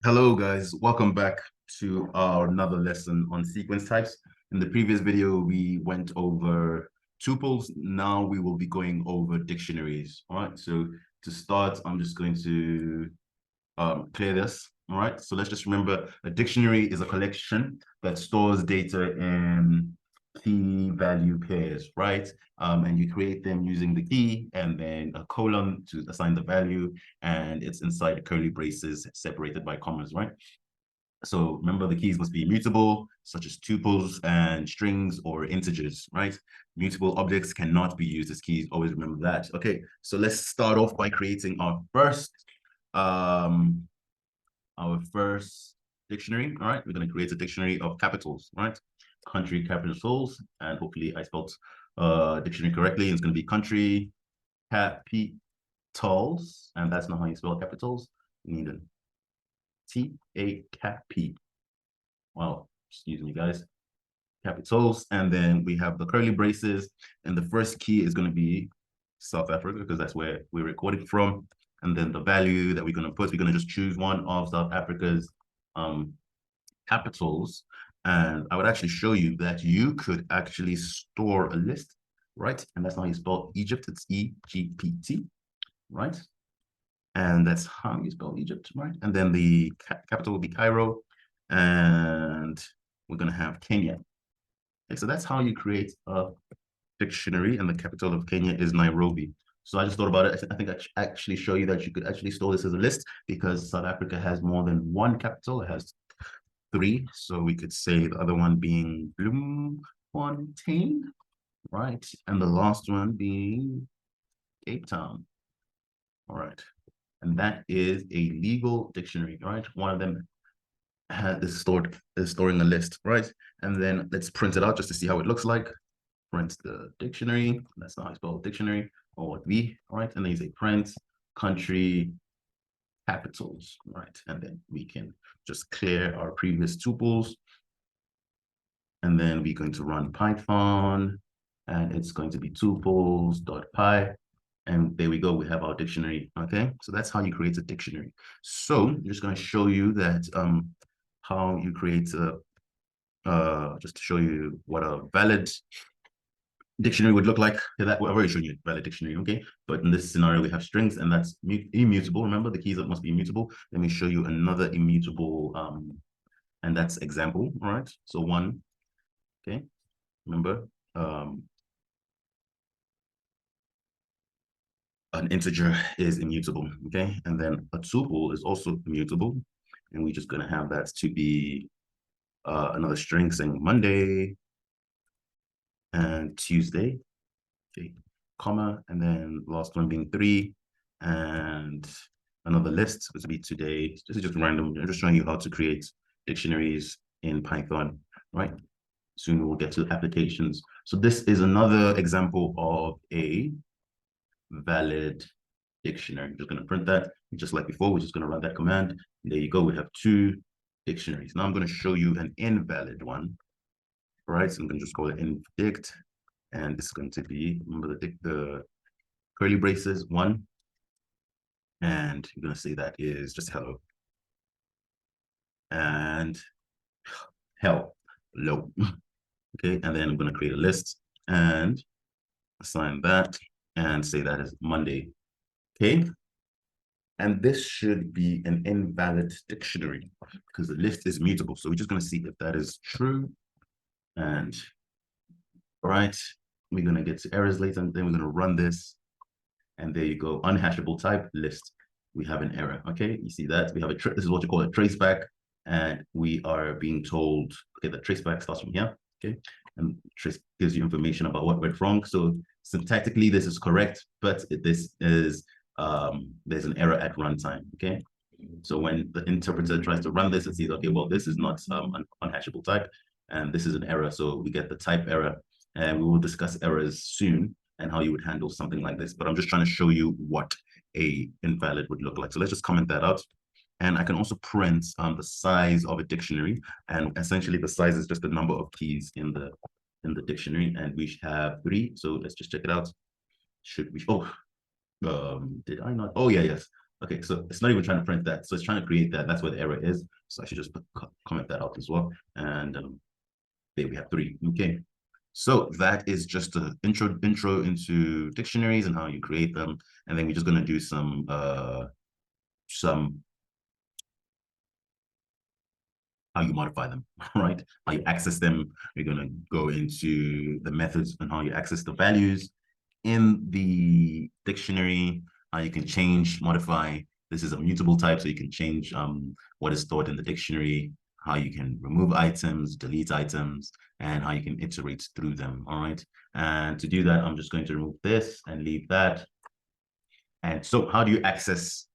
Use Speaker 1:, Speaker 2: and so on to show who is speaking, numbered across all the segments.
Speaker 1: Hello guys, welcome back to our another lesson on sequence types. In the previous video, we went over tuples. Now we will be going over dictionaries. All right, so to start, I'm just going to clear this. All right, so let's just remember a dictionary is a collection that stores data in key value pairs, right? And you create them using the key and then a colon to assign the value, and it's inside the curly braces separated by commas, right? So remember, the keys must be immutable, such as tuples and strings or integers, right? Mutable objects cannot be used as keys. Always remember that. Okay, so let's start off by creating um, our first dictionary. All right, we're going to create a dictionary of capitals, right? Country capitals, and hopefully I spelled dictionary correctly. It's going to be country capitals, and that's not how you spell capitals. You need a T-A cap P. Wow, excuse me, guys. Capitals, and then we have the curly braces, and the first key is going to be South Africa because that's where we're recording from. And then the value that we're going to put, we're going to just choose one of South Africa's capitals. And I would actually show you that you could actually store a list, right? And that's how you spell Egypt. It's E-G-P-T, right? And that's how you spell Egypt, right? And then the capital will be Cairo, and we're going to have Kenya. Okay, so that's how you create a dictionary, and the capital of Kenya is Nairobi. So I just thought about it. I think I actually show you that you could actually store this as a list because South Africa has more than one capital. It has three. So we could say the other one being Bloemfontein, right? And the last one being Cape Town. All right. And that is a legal dictionary, right? One of them is storing a list, right? And then let's print it out just to see how it looks like. Print the dictionary. That's not how you spell dictionary, or what we, all right? And then you say print country capitals, right? And then we can just clear our previous tuples. And then we're going to run Python, and it's going to be tuples.py. And there we go, we have our dictionary, okay? So that's how you create a dictionary. So I'm just gonna show you that how you create just to show you what a valid dictionary would look like. Yeah, that I've already shown you valid dictionary, okay? But in this scenario, we have strings, and that's immutable. Remember, the keys that must be immutable. Let me show you another immutable, and that's example, all right? So one, okay? Remember, an integer is immutable, okay? And then a tuple is also immutable, and we're just gonna have that to be another string saying Monday and Tuesday, okay, comma, and then last one being 3, and another list, which would be today. This is just random. I'm just showing you how to create dictionaries in Python, right? Soon we'll get to applications. So this is another example of a valid dictionary. I'm just going to print that just like before. We're just going to run that command. There you go. We have 2 dictionaries. Now I'm going to show you an invalid one. All right, so I'm going to just call it indict, and it's going to be, remember the curly braces 1, and you're going to say that is just hello, and hell, low. Okay, and then I'm going to create a list and assign that and say that is Monday. Okay, and this should be an invalid dictionary because the list is mutable. So we're just going to see if that is true. And all right, we're going to get to errors later, and then we're going to run this. And there you go, unhashable type list. We have an error. Okay, you see that? We have this is what you call a traceback. And we are being told, okay, the traceback starts from here. Okay, and trace gives you information about what went wrong. So syntactically, this is correct, but this is there's an error at runtime. Okay, so when the interpreter tries to run this, it sees, okay, well, this is not an unhashable type, and this is an error. So we get the type error, and we will discuss errors soon and how you would handle something like this. But I'm just trying to show you what a invalid would look like. So let's just comment that out. And I can also print the size of a dictionary. And essentially the size is just the number of keys in the dictionary. And we have 3. So let's just check it out. Should we, did I not? Oh yeah, yes. Okay, so it's not even trying to print that. So it's trying to create that. That's where the error is. So I should just comment that out as well. And there we have 3. Okay. So that is just an intro into dictionaries and how you create them. And then we're just going to do some how you modify them, right? How you access them. We're going to go into the methods and how you access the values in the dictionary, how you can change, modify. This is a mutable type, so you can change what is stored in the dictionary, how you can remove items, delete items, and how you can iterate through them, all right? And to do that, I'm just going to remove this and leave that. And so how do you access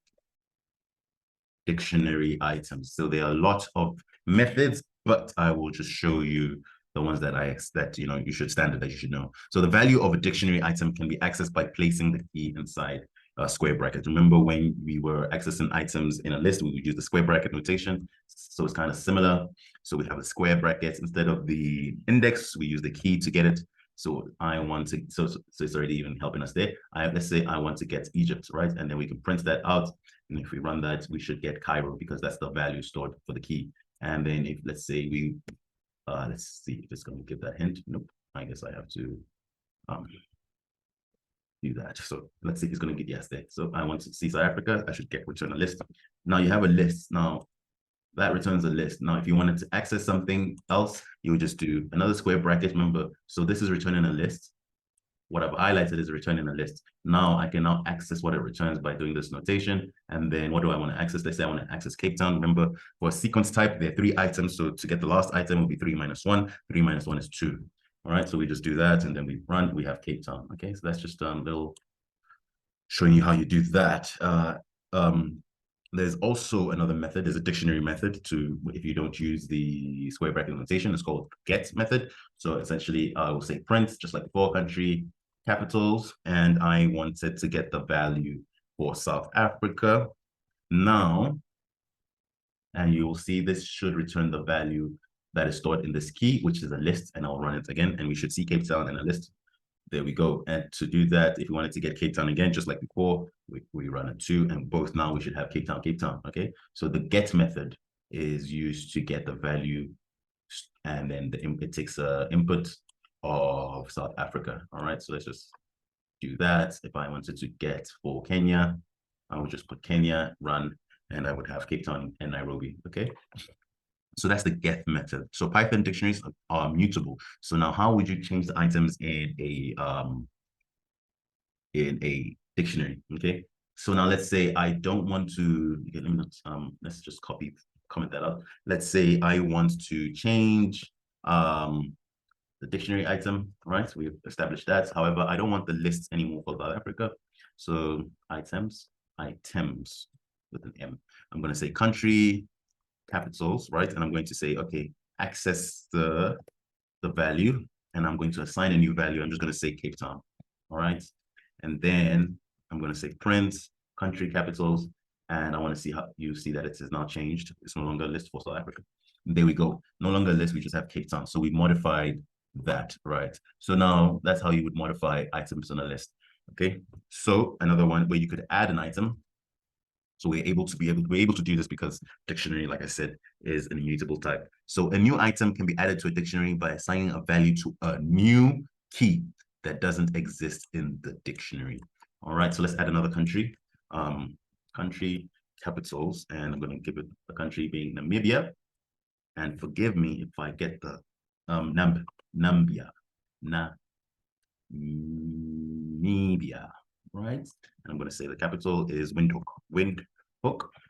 Speaker 1: dictionary items? So there are a lot of methods, but I will just show you the ones that you should standard, you should know. So the value of a dictionary item can be accessed by placing the key inside a square bracket. Remember when we were accessing items in a list, we would use the square bracket notation. So it's kind of similar. So we have a square bracket instead of the index. We use the key to get it. So I want to, so it's already even helping us there. Let's say I want to get Egypt, right? And then we can print that out. And if we run that, we should get Cairo because that's the value stored for the key. And then if let's say we, let's see if it's going to give that hint. Nope. I guess I have to do that. So let's see if it's going to get yes there. So I want to see South Africa. I should get return a list. Now you have a list. Now that returns a list. Now, if you wanted to access something else, you would just do another square bracket. Remember, so this is returning a list. What I've highlighted is returning a list. Now I can now access what it returns by doing this notation. And then what do I want to access? Let's say I want to access Cape Town. Remember, for a sequence type, there are 3 items. So to get the last item will be 3 minus 1. 3 minus 1 is 2. All right, so we just do that and then we run, we have Cape Town. Okay, so that's just a little showing you how you do that. There's also another method. There's a dictionary method to, if you don't use the square bracket notation, it's called get method. So essentially, I will say print, just like before, country, capitals, and I wanted to get the value for South Africa. Now, and you will see this should return the value that is stored in this key, which is a list, and I'll run it again, and we should see Cape Town in a list. There we go. And to do that, if you wanted to get Cape Town again, just like before, we run a 2, and both now we should have Cape Town, Cape Town. Okay. So the get method is used to get the value, and then it takes an input of South Africa. All right. So let's just do that. If I wanted to get for Kenya, I would just put Kenya, run, and I would have Cape Town and Nairobi. Okay. So that's the get method. So Python dictionaries are mutable. So now how would you change the items in a dictionary? Okay. So now let's say I don't want to, okay, let me not, let's just comment that out. Let's say I want to change the dictionary item, right? So we've established that. However, I don't want the lists anymore for South Africa. So items with an M. I'm going to say country, capitals, right? And I'm going to say, okay, access the value, and I'm going to assign a new value. I'm just going to say Cape Town, all right? And then I'm going to say print, country, capitals, and I want to see how you see that it is now changed. It's no longer a list for South Africa. And there we go. No longer a list, we just have Cape Town. So we modified that, right? So now that's how you would modify items on a list, okay? So another one where you could add an item. So we're able to do this because dictionary, like I said, is an immutable type. So a new item can be added to a dictionary by assigning a value to a new key that doesn't exist in the dictionary. All right, so let's add another country. Country, capitals, and I'm going to give it the country being Namibia. And forgive me if I get the Namibia, right? And I'm going to say the capital is Windhoek.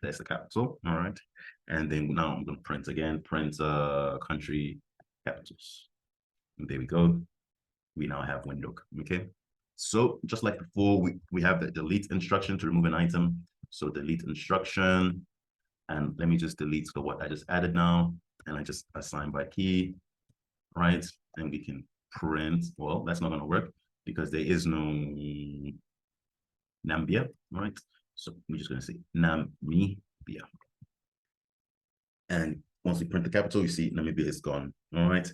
Speaker 1: That's the capital. All right. And then now I'm going to print again, print country capitals. And there we go. We now have Windhoek. Okay. So just like before, we have the delete instruction to remove an item. So delete instruction. And let me just delete the what I just added now. And I just assign by key, right? And we can print. Well, that's not going to work because there is no Namibia, right? So we're just going to say Namibia. And once we print the capital, you see Namibia is gone, all right?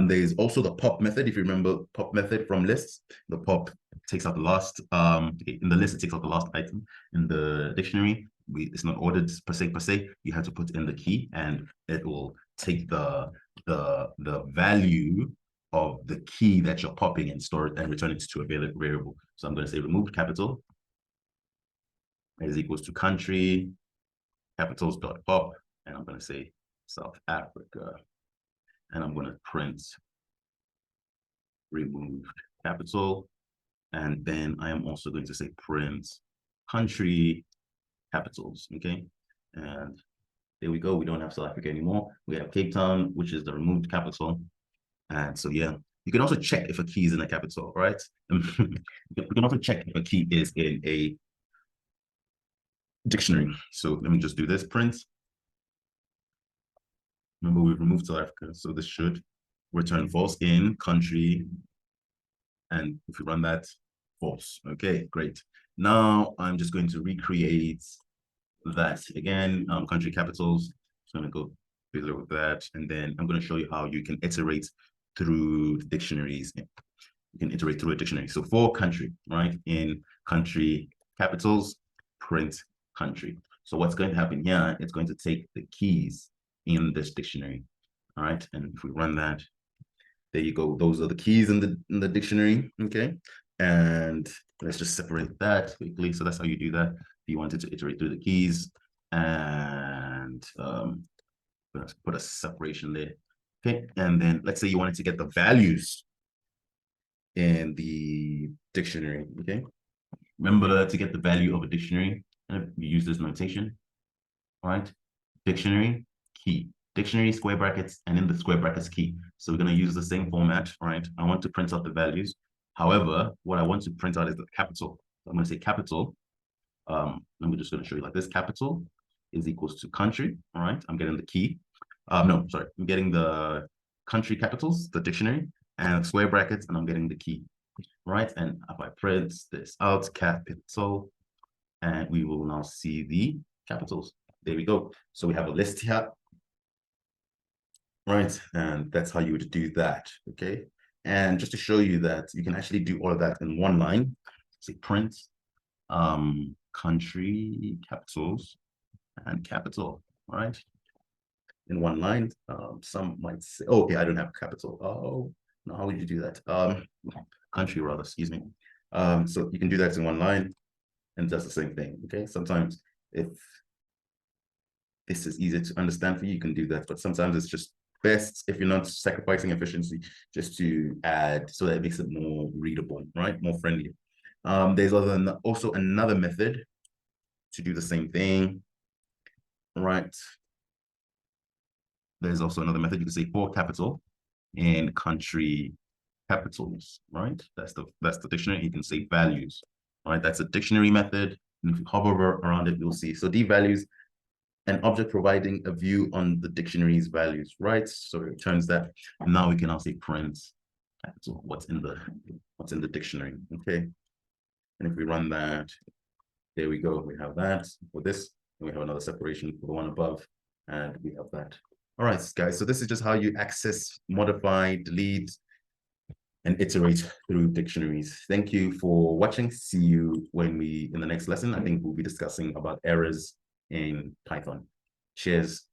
Speaker 1: There's also the pop method. If you remember pop method from lists, the pop takes out the last, in the list, it takes out the last item. In the dictionary, it's not ordered per se. You have to put in the key and it will take the value of the key that you're popping and store it and return it to a variable. So I'm going to say removed capital is equals to country capitals dot pop, and I'm going to say South Africa, and I'm going to print removed capital, and then I am also going to say print country capitals. Okay, and there we go. We don't have South Africa anymore. We have Cape Town, which is the removed capital. And so yeah, you can also check if a key is in a capital, right? You can also check if a key is in a dictionary. So let me just do this, print. Remember, we've removed South Africa, so this should return false in country. And if we run that, false. Okay, great. Now I'm just going to recreate that again, country capitals. So I'm going to go through with that, and then I'm going to show you how you can iterate through dictionaries. You can iterate through a dictionary. So for country, right, in country capitals, print country. So what's going to happen here, it's going to take the keys in this dictionary. All right, and if we run that, there you go. Those are the keys in the dictionary. Okay, and let's just separate that quickly. So that's how you do that. If you wanted to iterate through the keys, and let's put a separation there. Okay, and then let's say you wanted to get the values in the dictionary. Okay, remember to get the value of a dictionary, you use this notation. All right, dictionary key, dictionary square brackets, and in the square brackets key. So we're going to use the same format. All right, I want to print out the values. However, what I want to print out is the capital. So I'm going to say capital. I'm just going to show you like this. Capital is equals to country. All right, I'm getting the key. No, sorry, I'm getting the country capitals, the dictionary, and square brackets, and I'm getting the key. Right, and if I print this out, capital, and we will now see the capitals. There we go. So we have a list here. Right, and that's how you would do that. Okay, and just to show you that you can actually do all of that in one line, say print country capitals and capital. All right, in one line. Some might say, oh, okay, I don't have capital. Oh, no, how would you do that? Country rather, excuse me. So you can do that in one line and does the same thing. Okay, sometimes if this is easier to understand for you, you can do that, but sometimes it's just best, if you're not sacrificing efficiency, just to add so that it makes it more readable, right? More friendly. There's also another method to do the same thing, right? There's also another method. You can say for capital and country capitals, right? That's the dictionary. You can say values, right? That's a dictionary method. And if you hover around it, you'll see. So D values, an object providing a view on the dictionary's values, right? So it returns that. And now we can also print capital, what's in the dictionary. Okay. And if we run that, there we go. We have that for this, and we have another separation for the one above, and we have that. All right, guys. So this is just how you access, modify, delete, and iterate through dictionaries. Thank you for watching. See you in the next lesson. I think we'll be discussing about errors in Python. Cheers.